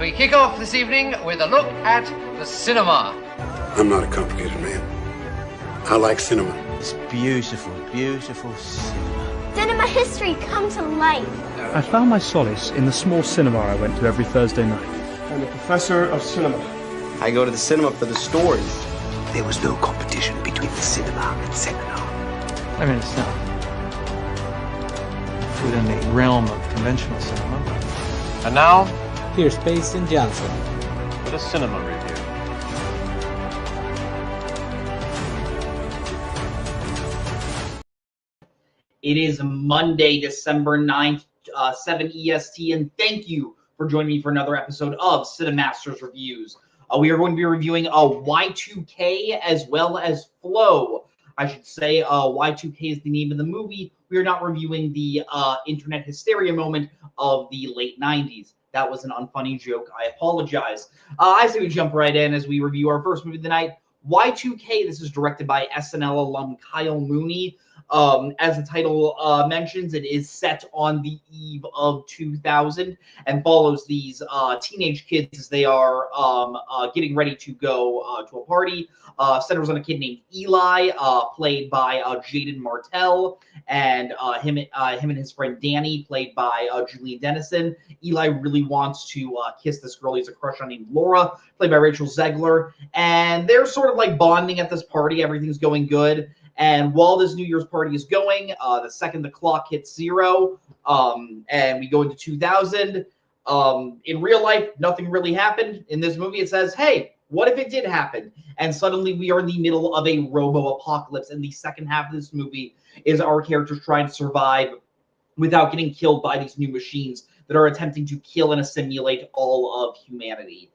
we kick off this evening with a look at the cinema. I'm not a complicated man. I like cinema. It's beautiful, beautiful cinema. Cinema history come to life. I found my solace in the small cinema I went to every Thursday night. I'm a professor of cinema. I go to the cinema for the stories. There was no competition between the cinema and seminar. I mean, it's not within the realm of conventional cinema. And now, here's Pace and Johnson with a cinema review. It is Monday, December 9th, 7 EST, and thank you for joining me for another episode of Cinemaster's Reviews. We are going to be reviewing Y2K as well as Flow. I should say Y2K is the name of the movie. We are not reviewing the internet hysteria moment of the late 90s. That was an unfunny joke. I apologize. I say we jump right in as we review our first movie of the night, Y2K. This is directed by SNL alum Kyle Mooney. As the title mentions, it is set on the eve of 2000 and follows these teenage kids as they are getting ready to go to a party. Centers on a kid named Eli, played by Jaden Martell, and him and his friend Danny, played by Julian Dennison. Eli really wants to kiss this girl he's a crush on named Laura, played by Rachel Zegler, and they're sort of like bonding at this party. Everything's going good. And while this New Year's party is going, the second the clock hits 0, and we go into 2000, in real life, nothing really happened. In this movie, it says, hey, what if it did happen? And suddenly we are in the middle of a robo-apocalypse. And the second half of this movie is our characters trying to survive without getting killed by these new machines that are attempting to kill and assimilate all of humanity.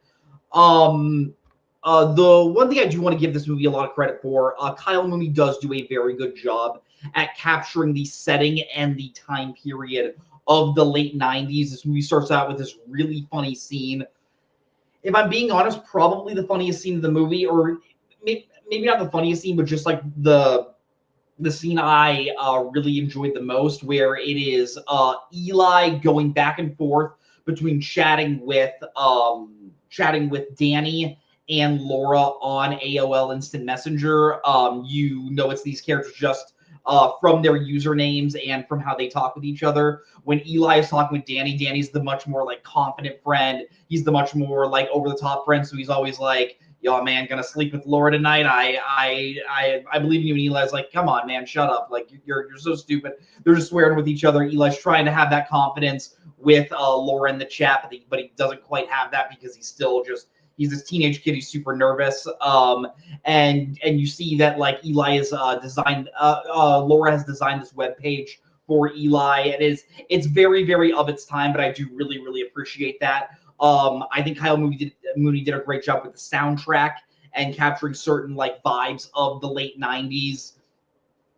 The one thing I do want to give this movie a lot of credit for, Kyle Mooney does do a very good job at capturing the setting and the time period of the late 90s. This movie starts out with this really funny scene. If I'm being honest, probably the funniest scene of the movie, or maybe not the funniest scene, but just like the scene I really enjoyed the most, where it is Eli going back and forth between chatting with Danny and Laura on AOL Instant Messenger. You know, it's these characters just from their usernames and from how they talk with each other. When Eli is talking with Danny, Danny's the much more like confident friend. He's the much more like over the top friend. So he's always like, yo, man, gonna sleep with Laura tonight. I believe in you. And Eli's like, come on, man, shut up. Like, you're so stupid. They're just swearing with each other. Eli's trying to have that confidence with Laura in the chat, but he doesn't quite have that because he's still just, he's this teenage kid. He's super nervous. And you see that like Eli is Laura has designed this webpage for Eli. It's very, very of its time, but I do really, really appreciate that. I think Kyle Mooney did a great job with the soundtrack and capturing certain like vibes of the late 90s,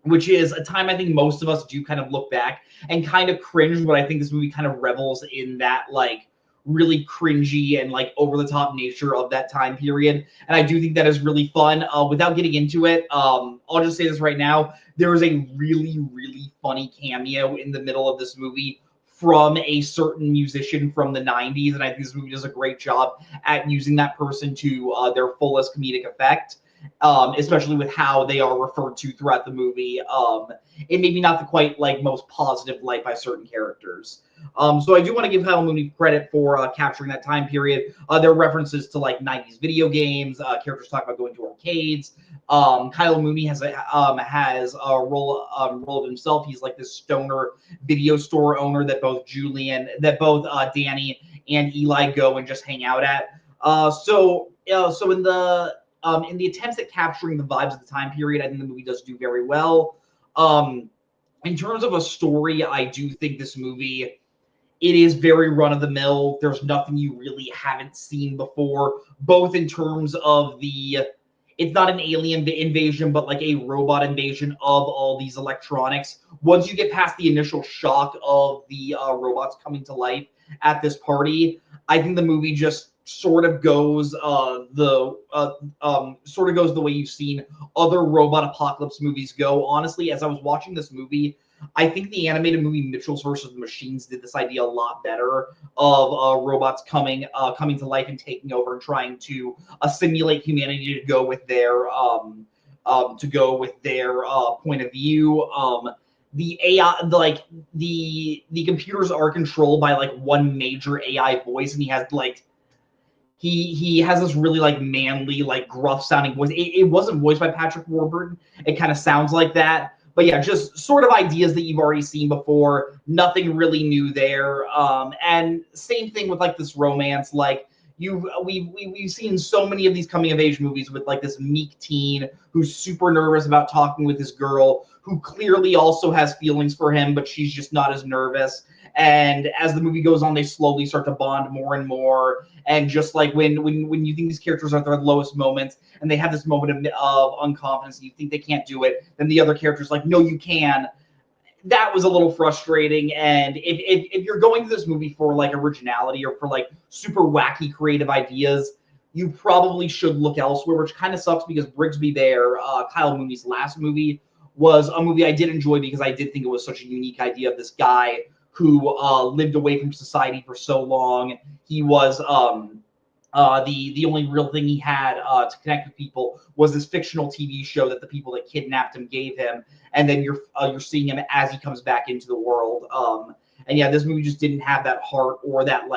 which is a time I think most of us do kind of look back and kind of cringe, but I think this movie kind of revels in that like really cringy and like over the top nature of that time period. And I do think that is really fun. Without getting into it, I'll just say this right now. There is a really, really funny cameo in the middle of this movie from a certain musician from the 90s. And I think this movie does a great job at using that person to their fullest comedic effect, especially with how they are referred to throughout the movie. It may be not the quite like most positive light by certain characters. So I do want to give Kyle Mooney credit for capturing that time period. There are references to like 90s video games. Characters talk about going to arcades. Kyle Mooney has a role of himself. He's like this stoner video store owner that both Danny and Eli go and just hang out at. So in the attempts at capturing the vibes of the time period, I think the movie does do very well. In terms of a story, I do think this movie, it is very run-of-the-mill. There's nothing you really haven't seen before, both in terms of it's not an alien invasion, but like a robot invasion of all these electronics. Once you get past the initial shock of the robots coming to life at this party, I think the movie just sort of goes the way you've seen other robot apocalypse movies go. Honestly, as I was watching this movie, I think the animated movie Mitchells versus the Machines did this idea a lot better of robots coming to life and taking over and trying to assimilate humanity to go with their point of view. The AI, the computers are controlled by like one major AI voice, and he has like he has this really like manly, like gruff sounding voice. It wasn't voiced by Patrick Warburton. It kind of sounds like that. But yeah, just sort of ideas that you've already seen before. Nothing really new there. And same thing with like this romance. Like we've seen so many of these coming of age movies with like this meek teen who's super nervous about talking with this girl who clearly also has feelings for him, but she's just not as nervous. And as the movie goes on, they slowly start to bond more and more. And just like when you think these characters are at their lowest moments and they have this moment of unconfidence and you think they can't do it, then the other character's like, no, you can. That was a little frustrating. And if you're going to this movie for like originality or for like super wacky creative ideas, you probably should look elsewhere, which kind of sucks because Brigsby Bear, Kyle Mooney's last movie, was a movie I did enjoy because I did think it was such a unique idea of this guy who lived away from society for so long. He was the only real thing he had to connect with people was this fictional TV show that the people that kidnapped him gave him, and then you're seeing him as he comes back into the world. And yeah, this movie just didn't have that heart or that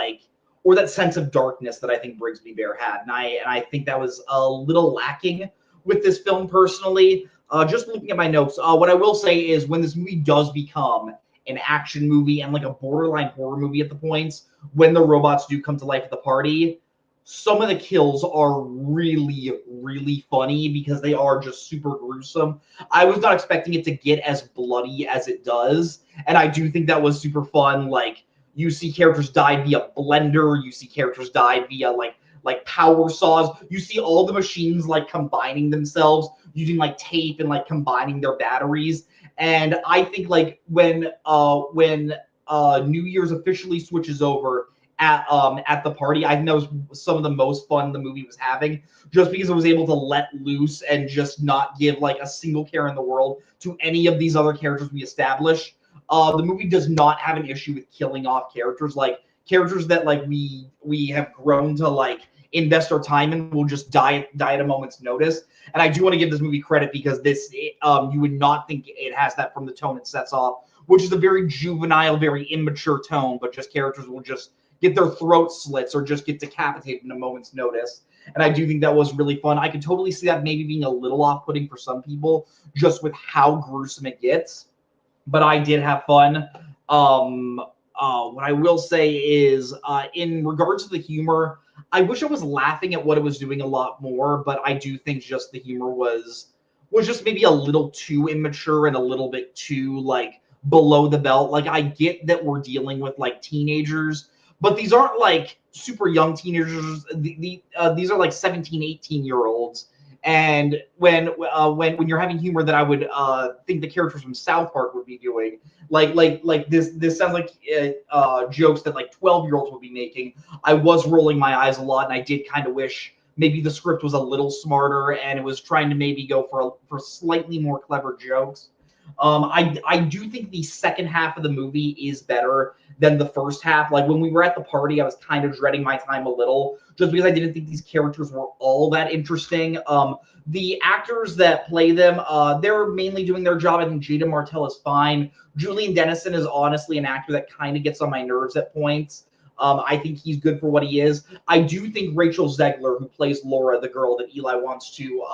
sense of darkness that I think Brigsby Bear had, and I think that was a little lacking with this film personally. Just looking at my notes, what I will say is when this movie does become an action movie and like a borderline horror movie at the points when the robots do come to life at the party, some of the kills are really, really funny because they are just super gruesome. I was not expecting it to get as bloody as it does, and I do think that was super fun. Like, you see characters die via blender, you see characters die via like power saws, you see all the machines like combining themselves using like tape and like combining their batteries. And I think like when New Year's officially switches over at the party, I think that was some of the most fun the movie was having, just because it was able to let loose and just not give like a single care in the world to any of these other characters we established. The movie does not have an issue with killing off characters, like characters that like we have grown to like invest our time in will just die at a moment's notice. And I do want to give this movie credit because you would not think it has that from the tone it sets off, which is a very juvenile, very immature tone, but just characters will just get their throat slits or just get decapitated in a moment's notice. And I do think that was really fun. I could totally see that maybe being a little off-putting for some people just with how gruesome it gets, but I did have fun. What I will say is in regards to the humor, I wish I was laughing at what it was doing a lot more, but I do think just the humor was just maybe a little too immature and a little bit too like below the belt. Like, I get that we're dealing with like teenagers, but these aren't like super young teenagers. These are like 17, 18-year-olds. And when you're having humor that I would think the characters from South Park would be doing, like this sounds like jokes that like 12-year-olds would be making, I was rolling my eyes a lot, and I did kind of wish maybe the script was a little smarter and it was trying to maybe go for slightly more clever jokes. I do think the second half of the movie is better than the first half. Like, when we were at the party, I was kind of dreading my time a little just because I didn't think these characters were all that interesting. The actors that play them, they're mainly doing their job. I think Jada Martell is fine. Julian Dennison is honestly an actor that kind of gets on my nerves at points. I think he's good for what he is. I do think Rachel Zegler, who plays Laura, the girl that Eli wants to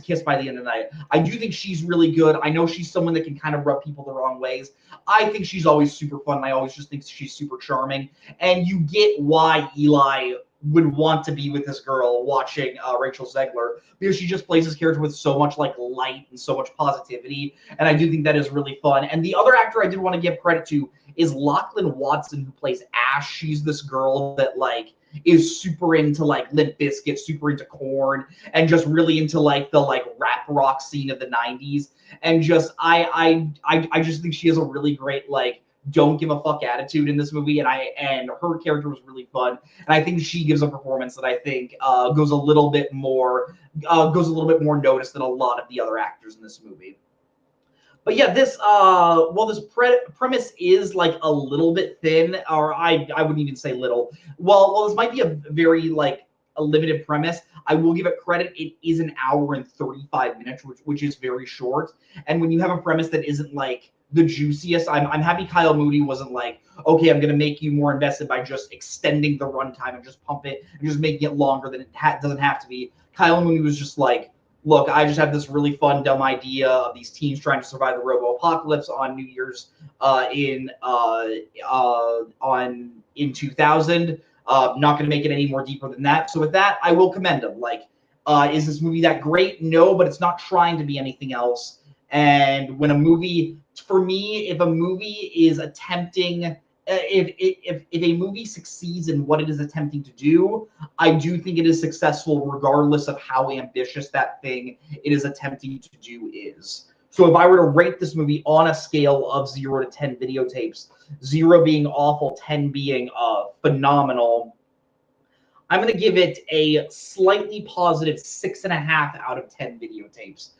kiss by the end of the night, I do think she's really good. I know she's someone that can kind of rub people the wrong ways. I think she's always super fun, and I always just think she's super charming. And you get why Eli would want to be with this girl watching Rachel Zegler, because she just plays this character with so much like light and so much positivity, and I do think that is really fun. And the other actor I did want to give credit to is Lachlan Watson, who plays Ash. She's this girl that like is super into like Limp Bizkit, super into Korn, and just really into like the like rap rock scene of the 90s. And just I just think she has a really great like don't give a fuck attitude in this movie, and her character was really fun, and I think she gives a performance that I think goes a little bit more noticed than a lot of the other actors in this movie. But yeah, this premise is like a little bit thin, or I wouldn't even say little. Well, this might be a very like a limited premise. I will give it credit. It is an hour and 35 minutes, which is very short. And when you have a premise that isn't like the juiciest, I'm happy Kyle Moody wasn't like, okay, I'm gonna make you more invested by just extending the runtime and just pump it and just making it longer than it doesn't have to be. Kyle Moody was just like, look, I just have this really fun, dumb idea of these teams trying to survive the robo-apocalypse on New Year's in 2000. Not going to make it any more deeper than that. So with that, I will commend him. Like, is this movie that great? No, but it's not trying to be anything else. And when a movie, for me, if a movie is attempting, if a movie succeeds in what it is attempting to do, I do think it is successful regardless of how ambitious that thing it is attempting to do is. So if I were to rate this movie on a scale of 0 to 10 videotapes, 0 being awful, 10 being phenomenal, I'm going to give it a slightly positive 6.5 out of 10 videotapes.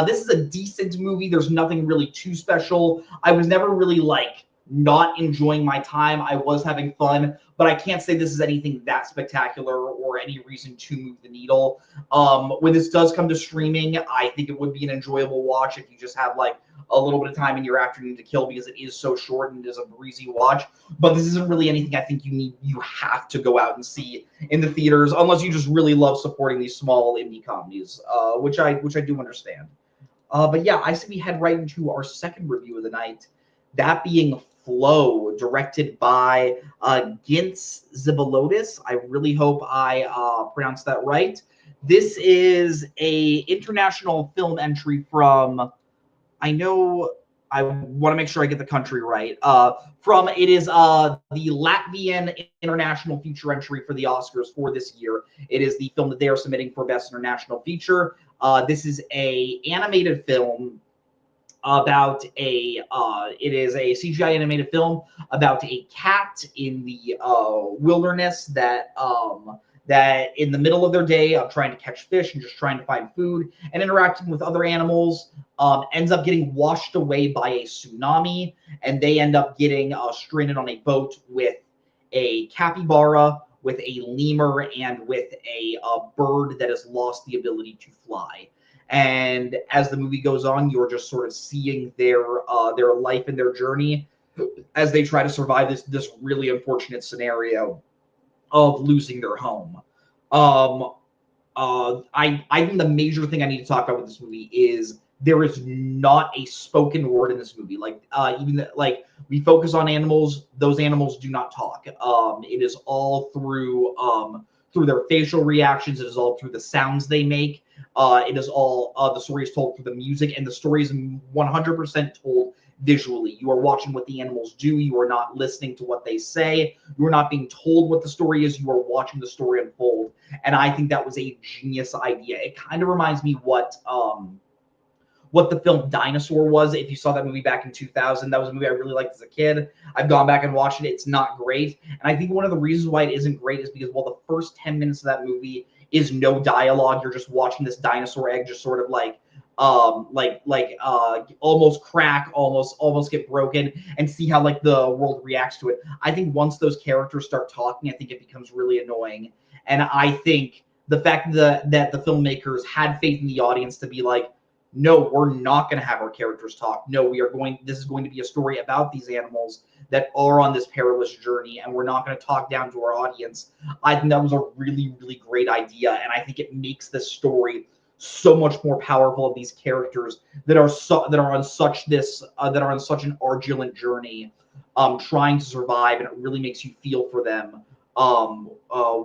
This is a decent movie. There's nothing really too special. I was never really like not enjoying my time. I was having fun, but I can't say this is anything that spectacular or any reason to move the needle. When this does come to streaming, I think it would be an enjoyable watch if you just have like a little bit of time in your afternoon to kill, because it is so short and it is a breezy watch. But this isn't really anything I think you have to go out and see in the theaters, unless you just really love supporting these small indie comedies, which I do understand. But yeah, I say we head right into our second review of the night, that being Flow, directed by Gintz Zibalodis. I really hope I pronounced that right. This is a international film entry from, I want to make sure I get the country right. It is the Latvian international feature entry for the Oscars for this year. It is the film that they are submitting for Best International Feature. This is a animated film about it is a CGI animated film about a cat in the wilderness that in the middle of their day of trying to catch fish and just trying to find food and interacting with other animals, ends up getting washed away by a tsunami, and they end up getting stranded on a boat with a capybara, with a lemur, and with a bird that has lost the ability to fly. And as the movie goes on, you're just sort of seeing their life and their journey as they try to survive this really unfortunate scenario of losing their home. I think the major thing I need to talk about with this movie is there is not a spoken word in this movie. Like we focus on animals; those animals do not talk. It is all through their facial reactions. It is all through the sounds they make. It is all the story is told through the music, and the story is 100% told visually. You are watching what the animals do. You are not listening to what they say. You are not being told what the story is. You are watching the story unfold. And I think that was a genius idea. It kind of reminds me what the film Dinosaur was. If you saw that movie back in 2000, that was a movie I really liked as a kid. I've gone back and watched it. It's not great. And I think one of the reasons why it isn't great is because while the first 10 minutes of that movie is no dialogue, you're just watching this dinosaur egg just sort of almost crack, almost get broken, and see how like the world reacts to it. I think once those characters start talking, I think it becomes really annoying. And I think the fact that the filmmakers had faith in the audience to be like, no, we're not going to have our characters talk. No, this is going to be a story about these animals that are on this perilous journey, and we're not going to talk down to our audience. I think that was a really, really great idea, and I think it makes this story so much more powerful of these characters that are on such an arduous journey, trying to survive, and it really makes you feel for them.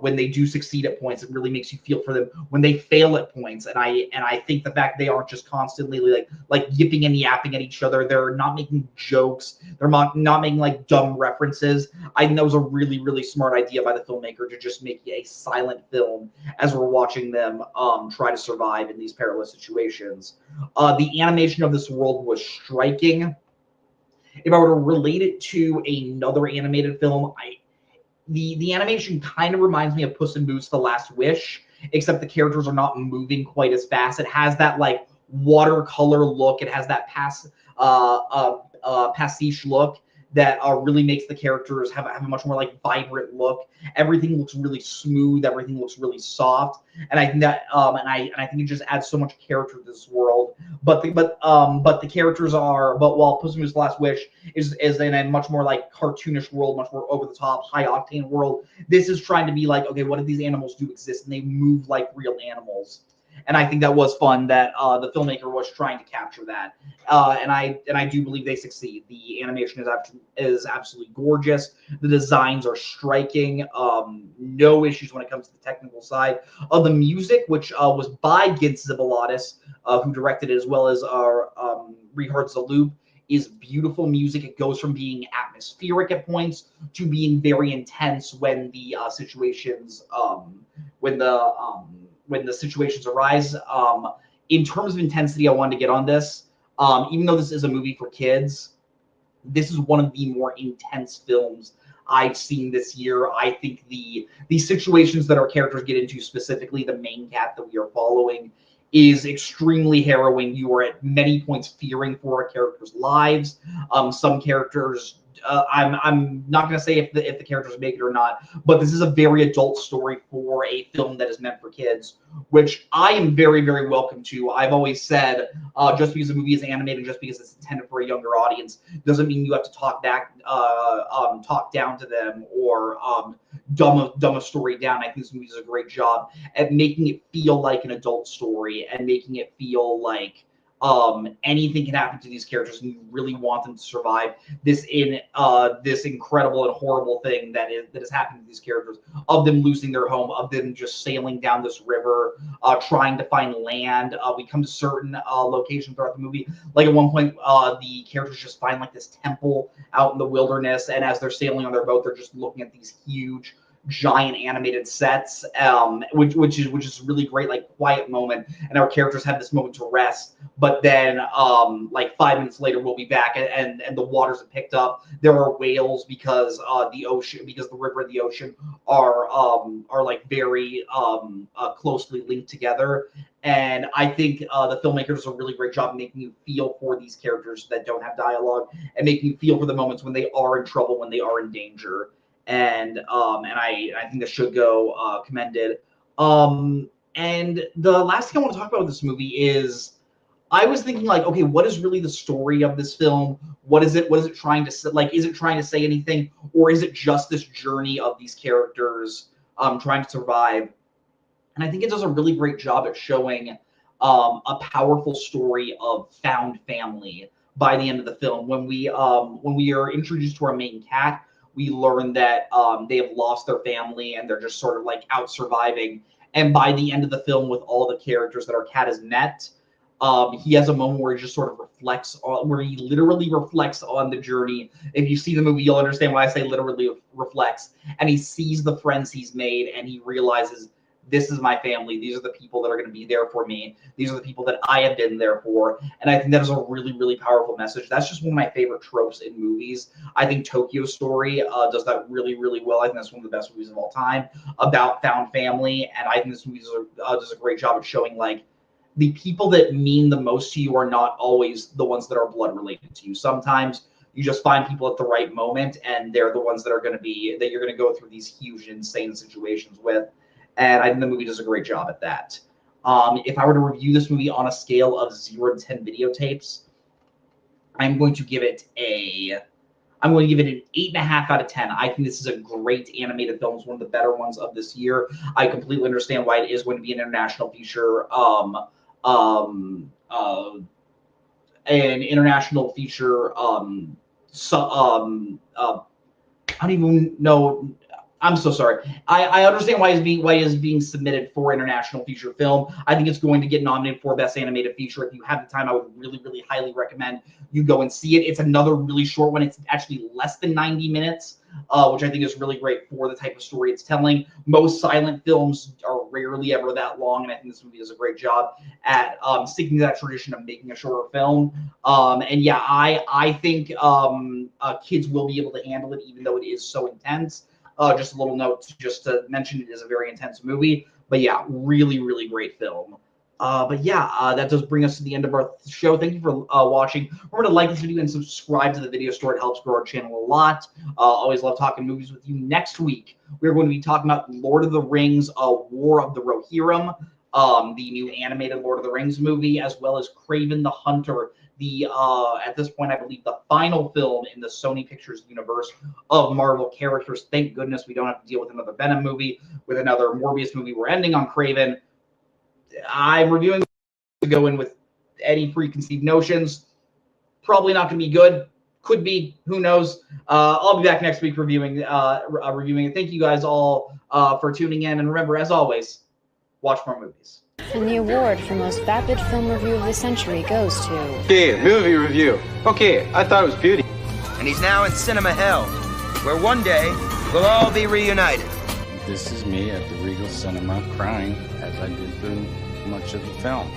When they do succeed at points, it really makes you feel for them when they fail at points. And I think the fact they aren't just constantly like yipping and yapping at each other, they're not making jokes, they're not making like dumb references. I think that was a really, really smart idea by the filmmaker to just make a silent film as we're watching them try to survive in these perilous situations. The animation of this world was striking. If I were to relate it to another animated film, the animation kind of reminds me of Puss in Boots: The Last Wish, except the characters are not moving quite as fast. It has that like watercolor look. It has that pastiche look that really makes the characters have a much more like vibrant look. Everything looks really smooth. Everything looks really soft, and I think that I think it just adds so much character to this world. But the characters are while Puss in Boots: Last Wish is in a much more like cartoonish world, much more over the top, high octane world. This is trying to be like, okay, what if these animals do exist and they move like real animals? And I think that was fun that the filmmaker was trying to capture that, and I do believe they succeed. The animation is absolutely gorgeous. The designs are striking. No issues when it comes to the technical side of the music, which was by Gintz Zibilatis, who directed it, as well as Richard Zaloub. Is beautiful music. It goes from being atmospheric at points to being very intense when the situations when the situations arise. In terms of intensity, I wanted to get on this. Even though this is a movie for kids, this is one of the more intense films I've seen this year. I think the situations that our characters get into, specifically the main cat that we are following, is extremely harrowing. You are at many points fearing for our characters' lives. Some characters, I'm not going to say if the characters make it or not, but this is a very adult story for a film that is meant for kids, which I am very, very welcome to. I've always said, just because a movie is animated, just because it's intended for a younger audience, doesn't mean you have to talk down to them or dumb a story down. I think this movie does a great job at making it feel like an adult story and making it feel like anything can happen to these characters, and you really want them to survive this incredible and horrible thing that has happened to these characters, of them losing their home, of them just sailing down this river, trying to find land. We come to certain locations throughout the movie, like at one point the characters just find like this temple out in the wilderness, and as they're sailing on their boat, they're just looking at these huge giant animated sets, which is really great, like quiet moment, and our characters have this moment to rest. But then like 5 minutes later we'll be back, and the waters have picked up. There are whales because the river and the ocean are like very closely linked together. And I think the filmmakers does a really great job making you feel for these characters that don't have dialogue, and making you feel for the moments when they are in trouble, when they are in danger. And I think this should go commended. And the last thing I want to talk about with this movie is, I was thinking like, okay, what is really the story of this film? What is it trying to say? Like, is it trying to say anything, or is it just this journey of these characters trying to survive? And I think it does a really great job at showing a powerful story of found family by the end of the film. When we are introduced to our main cat, we learn that they have lost their family and they're just sort of like out surviving. And by the end of the film, with all the characters that our cat has met, he has a moment where he just sort of literally reflects on the journey. If you see the movie, you'll understand why I say literally reflects. And he sees the friends he's made, and he realizes, this is my family. These are the people that are going to be there for me. These are the people that I have been there for. And I think that is a really, really powerful message. That's just one of my favorite tropes in movies. I think Tokyo Story does that really, really well. I think that's one of the best movies of all time about found family. And I think this movie does a great job of showing, like, the people that mean the most to you are not always the ones that are blood related to you. Sometimes you just find people at the right moment, and they're the ones that you're going to go through these huge, insane situations with. And I think the movie does a great job at that. If I were to review this movie on a scale of 0 to 10 videotapes, I'm going to give it an 8.5 out of 10. I think this is a great animated film. It's one of the better ones of this year. I completely understand why it is going to be an international feature. An international feature. I don't even know. I'm so sorry. I understand why it is being submitted for international feature film. I think it's going to get nominated for Best Animated Feature. If you have the time, I would really, really highly recommend you go and see it. It's another really short one. It's actually less than 90 minutes, which I think is really great for the type of story it's telling. Most silent films are rarely ever that long, and I think this movie does a great job at sticking to that tradition of making a shorter film. And yeah, I think kids will be able to handle it, even though it is so intense. Just a little note just to mention, it is a very intense movie. But yeah, really, really great film. But yeah, that does bring us to the end of our show. Thank you for watching. Remember to like this video and subscribe to the video store. It helps grow our channel a lot. Always love talking movies with you. Next week, we're going to be talking about Lord of the Rings, War of the Rohirrim, the new animated Lord of the Rings movie, as well as Kraven the Hunter, the at this point, I believe, the final film in the Sony Pictures universe of Marvel characters. Thank goodness we don't have to deal with another Venom movie, with another Morbius movie. We're ending on Kraven. I'm reviewing to go in with any preconceived notions. Probably not going to be good. Could be. Who knows? I'll be back next week reviewing it. Thank you guys all for tuning in. And remember, as always, watch more movies. And the award for most vapid film review of the century goes to... Okay, movie review. Okay, I thought it was beauty. And he's now in cinema hell, where one day we'll all be reunited. This is me at the Regal Cinema crying as I did through much of the film.